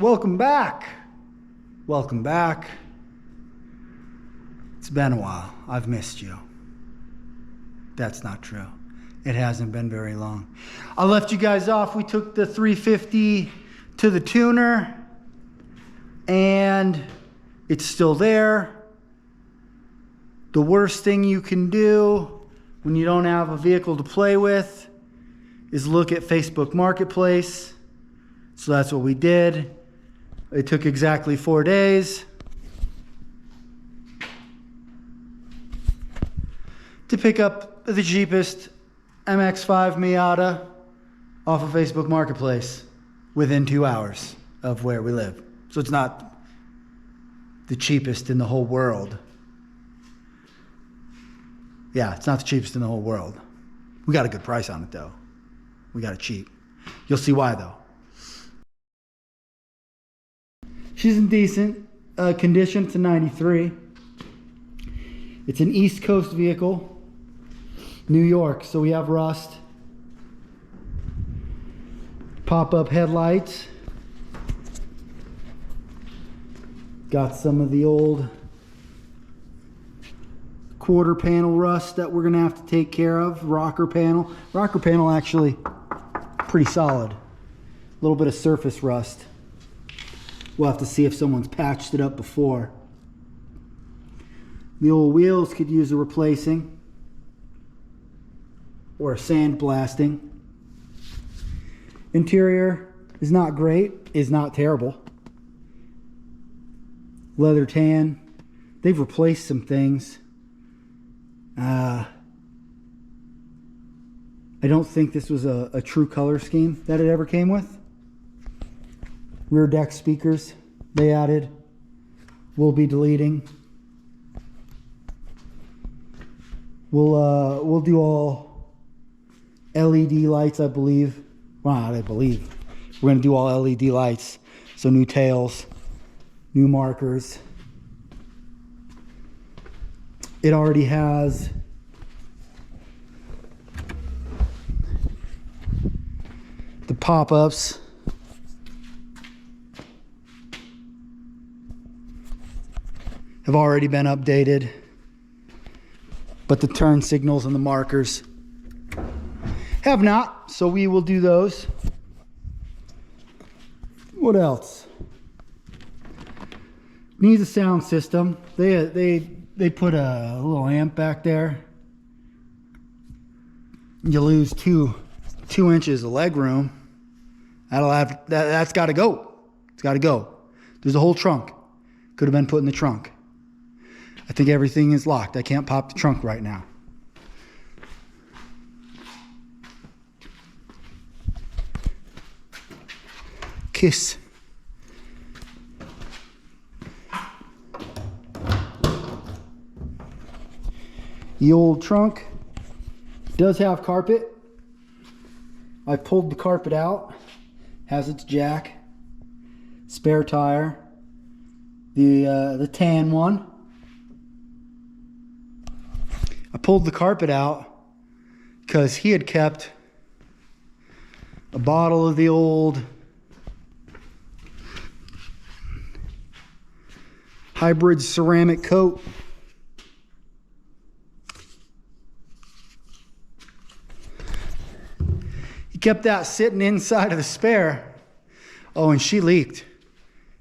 Welcome back. Welcome back. It's been a while. I've missed you. That's not true. It hasn't been very long. I left you guys off. We took the 350 to the tuner and it's still there. The worst thing you can do when you don't have a vehicle to play with is look at Facebook Marketplace. So that's what we did. It took exactly 4 days to pick up the cheapest MX-5 Miata off of Facebook Marketplace within 2 hours of where we live. So it's not the cheapest in the whole world. Yeah, it's not the cheapest in the whole world. We got a good price on it though. We got it cheap. You'll see why though. She's in decent condition. It's a 93. It's an East Coast vehicle. New York, so we have rust. Pop-up headlights. Got some of the old quarter panel rust that we're gonna have to take care of. Rocker panel actually pretty solid. A little bit of surface rust. We'll have to see if someone's patched it up before. The old wheels could use a replacing or a sandblasting. Interior is not great, is not terrible. Leather tan. They've replaced some things. I don't think this was a true color scheme that it ever came with. Rear deck speakers they added. We'll be deleting. We'll do all LED lights, I believe. Well, not I believe. We're gonna do all LED lights. So new tails, new markers. It already has the pop-ups. Have already been updated, but the turn signals and the markers have not, so we will do those. What else? Needs a sound system. They put a little amp back there. You lose two inches of leg room. That's got to go. It's got to go. There's a whole trunk. Could have been put in the trunk. I think everything is locked. I can't pop the trunk right now. Kiss. The old trunk does have carpet. I pulled the carpet out. Has its jack. Spare tire. The tan one. I pulled the carpet out because he had kept a bottle of the old hybrid ceramic coat. He kept that sitting inside of the spare. Oh, and she leaked.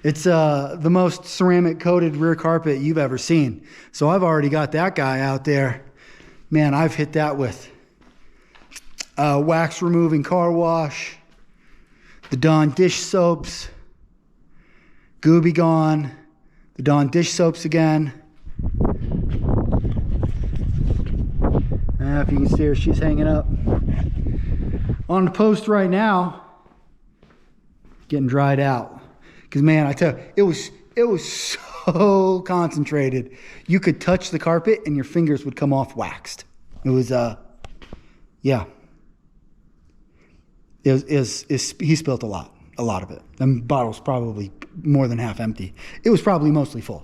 It's the most ceramic coated rear carpet you've ever seen. So I've already got that guy out there. Man, I've hit that with wax removing car wash, the Dawn dish soaps, Gooby gone, the Dawn dish soaps again. If you can see her, she's hanging up on the post right now, getting dried out. Because man, I tell you, it was so concentrated. You could touch the carpet and your fingers would come off waxed. It was yeah. He spilled a lot of it. The bottle's probably more than half empty. It was probably mostly full.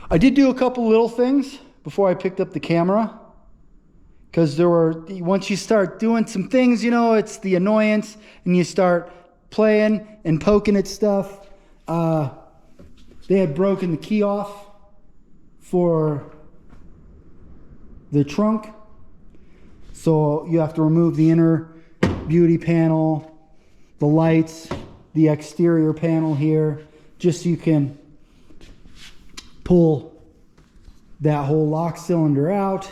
I did do a couple little things before I picked up the camera. Because once you start doing some things, you know, it's the annoyance, and you start playing and poking at stuff. They had broken the key off for the trunk. So you have to remove the inner beauty panel, the lights, the exterior panel here, just so you can pull that whole lock cylinder out.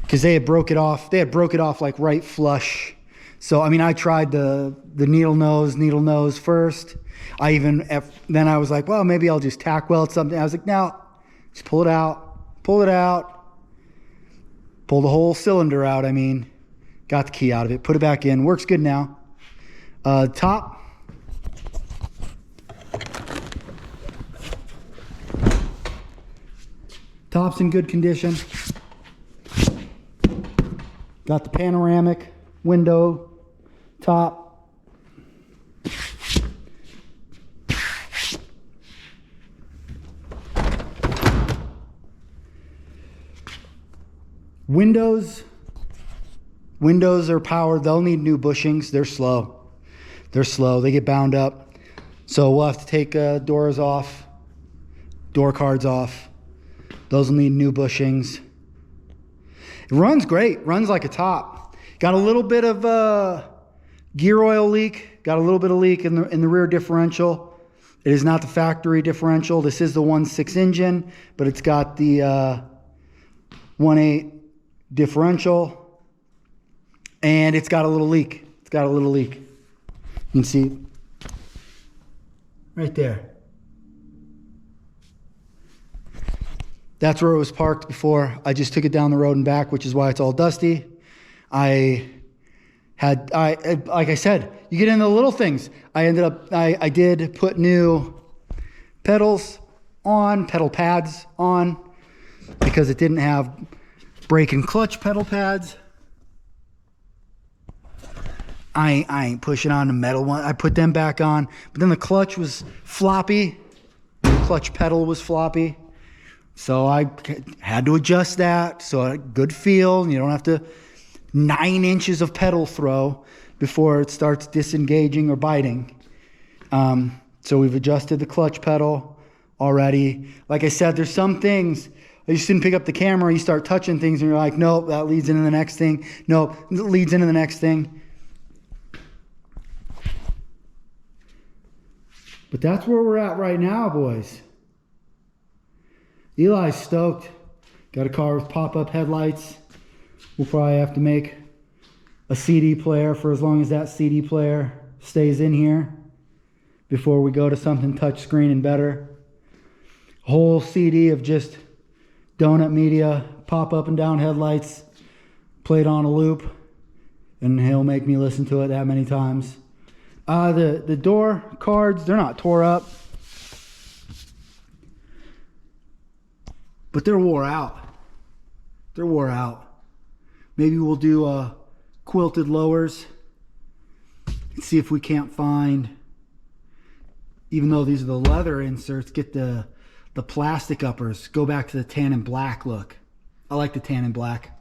Because they had broke it off. They had broke it off like right flush. So, I mean, I tried the needle nose first. Then I was like, well, maybe I'll just tack weld something. I was like, no, just pull it out, pull it out. Pull the whole cylinder out, I mean. Got the key out of it, put it back in, works good now. Top. Top's in good condition. Got the panoramic window top. Windows are powered. They'll need new bushings. They're slow. They get bound up. So we'll have to take doors off, door cards off. Those will need new bushings. It runs great. Runs like a top. Got a little bit of gear oil leak. Got a little bit of leak in the rear differential. It is not the factory differential. This is the 1.6 engine, but it's got the 1.8 differential. And it's got a little leak. You can see right there. That's where it was parked before. I just took it down the road and back, which is why it's all dusty. Like I said, you get into the little things. I did put new pedal pads on, because it didn't have brake and clutch pedal pads. I ain't pushing on the metal one. I put them back on, but then the clutch was floppy. The clutch pedal was floppy. So I had to adjust that. So a good feel. You don't have to 9 inches of pedal throw before it starts disengaging or biting. So we've adjusted the clutch pedal already. Like I said, there's some things, I just didn't pick up the camera. You start touching things and you're like, nope, that leads into the next thing. Nope, it leads into the next thing. But that's where we're at right now, boys. Eli's stoked. Got a car with pop-up headlights. We'll probably have to make a CD player for as long as that CD player stays in here before we go to something touchscreen and better. Whole CD of just Donut Media, pop up and down headlights, played on a loop, and he'll make me listen to it that many times. The door cards, they're not tore up, but they're wore out. Maybe we'll do quilted lowers and see if we can't find, even though these are the leather inserts, get the plastic uppers. Go back to the tan and black look. I like the tan and black.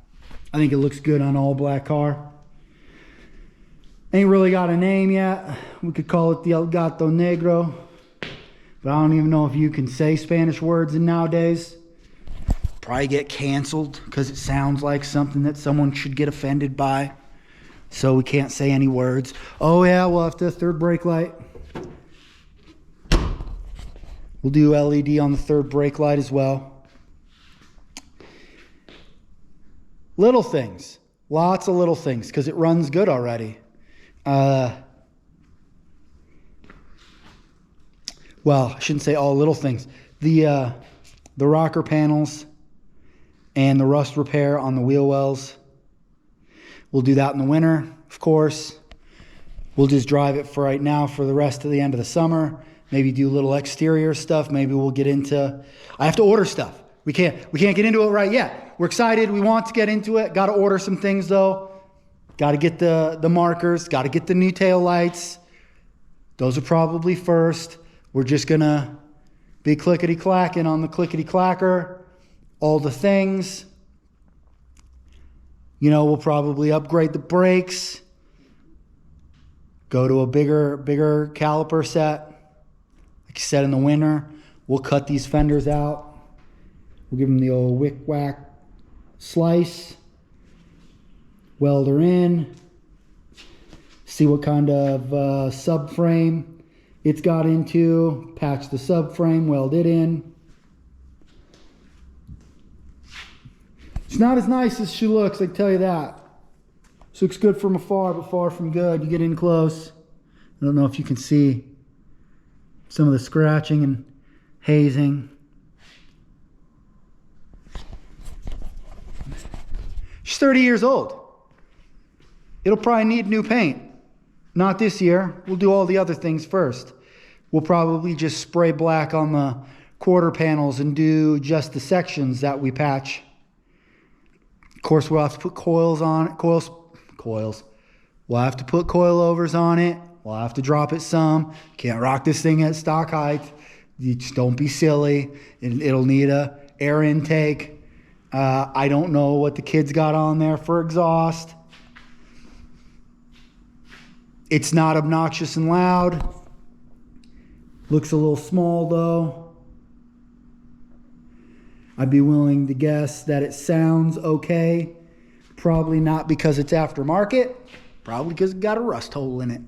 I think it looks good on all black car. Ain't really got a name yet. We could call it the El Gato Negro, but I don't even know if you can say Spanish words in nowadays. Probably get canceled because it sounds like something that someone should get offended by. So we can't say any words. Oh yeah, we'll have the third brake light. We'll do LED on the third brake light as well. Little things. Lots of little things because it runs good already. Well, I shouldn't say all little things. The rocker panels and the rust repair on the wheel wells. We'll do that in the winter, of course. We'll just drive it for right now for the rest of the end of the summer. Maybe do a little exterior stuff. Maybe we'll get into, I have to order stuff. We can't get into it right yet. We're excited. We want to get into it. Got to order some things though. Got to get the markers. Got to get the new tail lights. Those are probably first. We're just going to be clickety-clacking on the clickety-clacker. All the things. You know, we'll probably upgrade the brakes. go to a bigger caliper set. Like you said, in the winter, we'll cut these fenders out. We'll give them the old wick whack slice, weld her in, see what kind of subframe it's got into, patch the subframe, weld it in. It's not as nice as she looks, I tell you that. She looks good from afar, but far from good. You get in close, I don't know if you can see some of the scratching and hazing. She's 30 years old. It'll probably need new paint. Not this year. We'll do all the other things first. We'll probably just spray black on the quarter panels and do just the sections that we patch. Of course, we'll have to put coils on it. Coils. We'll have to put coilovers on it. We'll have to drop it some. Can't rock this thing at stock height. You just don't be silly. It'll need a air intake. I don't know what the kids got on there for exhaust. It's not obnoxious and loud. Looks a little small though. I'd be willing to guess that it sounds okay. Probably not because it's aftermarket. Probably because it got a rust hole in it.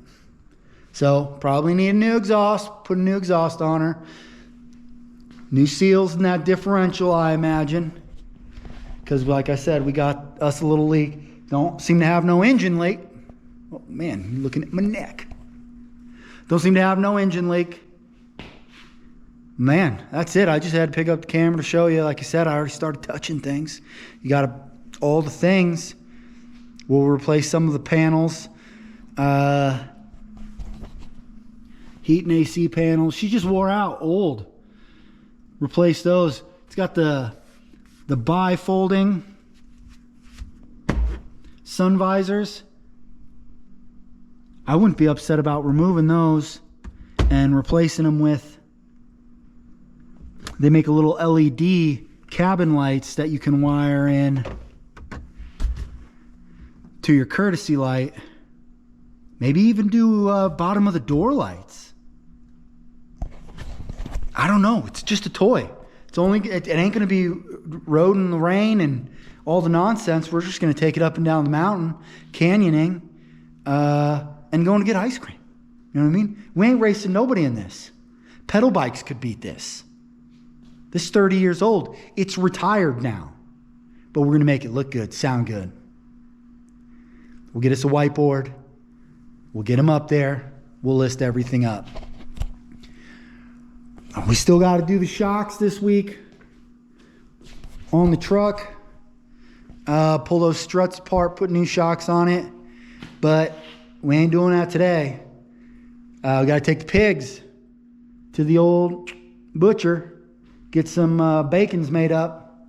So probably need a new exhaust. Put a new exhaust on her. New seals in that differential, I imagine. Because like I said, we got us a little leak. Don't seem to have no engine leak. Oh man, you're looking at my neck. Don't seem to have no engine leak. Man, that's it. I just had to pick up the camera to show you. Like I said, I already started touching things. You got all the things. We'll replace some of the panels. Heat and AC panels. She just wore out, old. Replace those. It's got the bifolding sun visors. I wouldn't be upset about removing those and replacing them with, they make a little LED cabin lights that you can wire in to your courtesy light. Maybe even do bottom of the door lights. I don't know. It's just a toy. It ain't going to be road in the rain and all the nonsense. We're just going to take it up and down the mountain, canyoning, and going to get ice cream. You know what I mean? We ain't racing nobody in this. Pedal bikes could beat this. This is 30 years old. It's retired now. But we're going to make it look good, sound good. We'll get us a whiteboard. We'll get them up there. We'll list everything up. We still got to do the shocks this week on the truck. Pull those struts apart, put new shocks on it. But we ain't doing that today. We got to take the pigs to the old butcher. Get some bacons made up.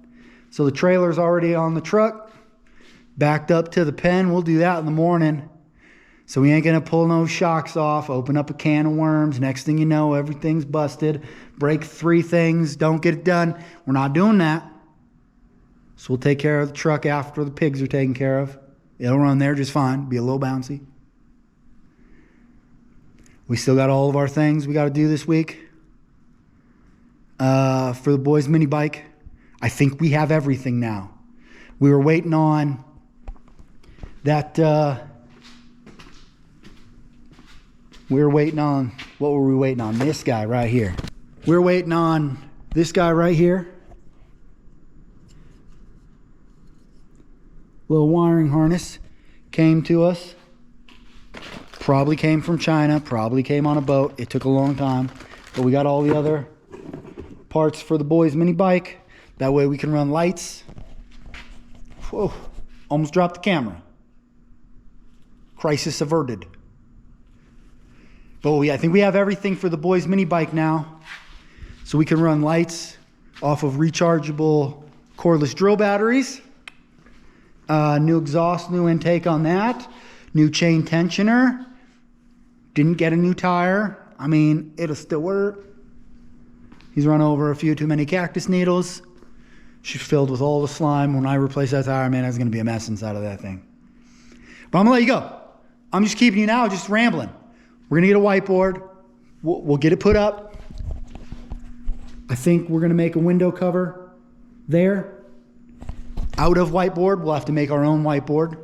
So the trailer's already on the truck, backed up to the pen. We'll do that in the morning. So we ain't going to pull no shocks off, open up a can of worms. Next thing you know, everything's busted. Break 3 things, don't get it done. We're not doing that. So we'll take care of the truck after the pigs are taken care of. It'll run there just fine, be a little bouncy. We still got all of our things we got to do this week. For the boys' mini bike, I think we have everything now. We were waiting on that. What were we waiting on? This guy right here. We're waiting on this guy right here. Little wiring harness came to us. Probably came from China. Probably came on a boat. It took a long time. But we got all the other parts for the boys' mini bike. That way we can run lights. Whoa, almost dropped the camera. Crisis averted. But I think we have everything for the boys' mini bike now. So we can run lights off of rechargeable cordless drill batteries. New exhaust, new intake on that. New chain tensioner. Didn't get a new tire. I mean, it'll still work. He's run over a few too many cactus needles. She's filled with all the slime. When I replace that tire, man, there's going to be a mess inside of that thing. But I'm going to let you go. I'm just keeping you now, just rambling. We're gonna get a whiteboard. We'll get it put up. I think we're gonna make a window cover there. Out of whiteboard, we'll have to make our own whiteboard.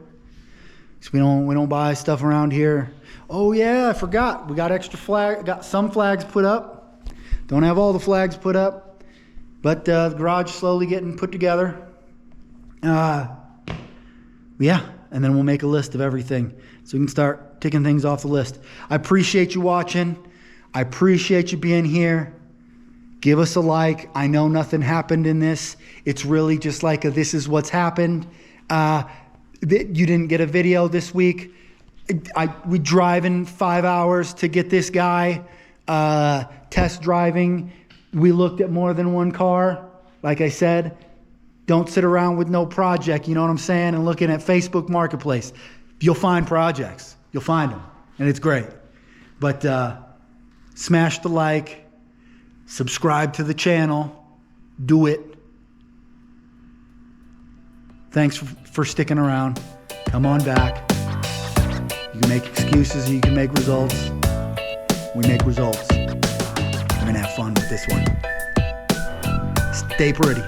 So we don't buy stuff around here. Oh yeah, I forgot. We got extra flag. Got some flags put up. Don't have all the flags put up, but the garage is slowly getting put together. Yeah, and then we'll make a list of everything so we can start ticking things off the list. I appreciate you watching. I appreciate you being here. Give us a like. I know nothing happened in this. It's really just like this is what's happened. You didn't get a video this week. We driving 5 hours to get this guy test driving. We looked at more than one car. Like I said, don't sit around with no project, you know what I'm saying, and looking at Facebook Marketplace. You'll find projects. You'll find them, and it's great. But smash the like, subscribe to the channel, do it. Thanks for sticking around. Come on back. You can make excuses, you can make results. We make results. We're gonna have fun with this one. Stay pretty.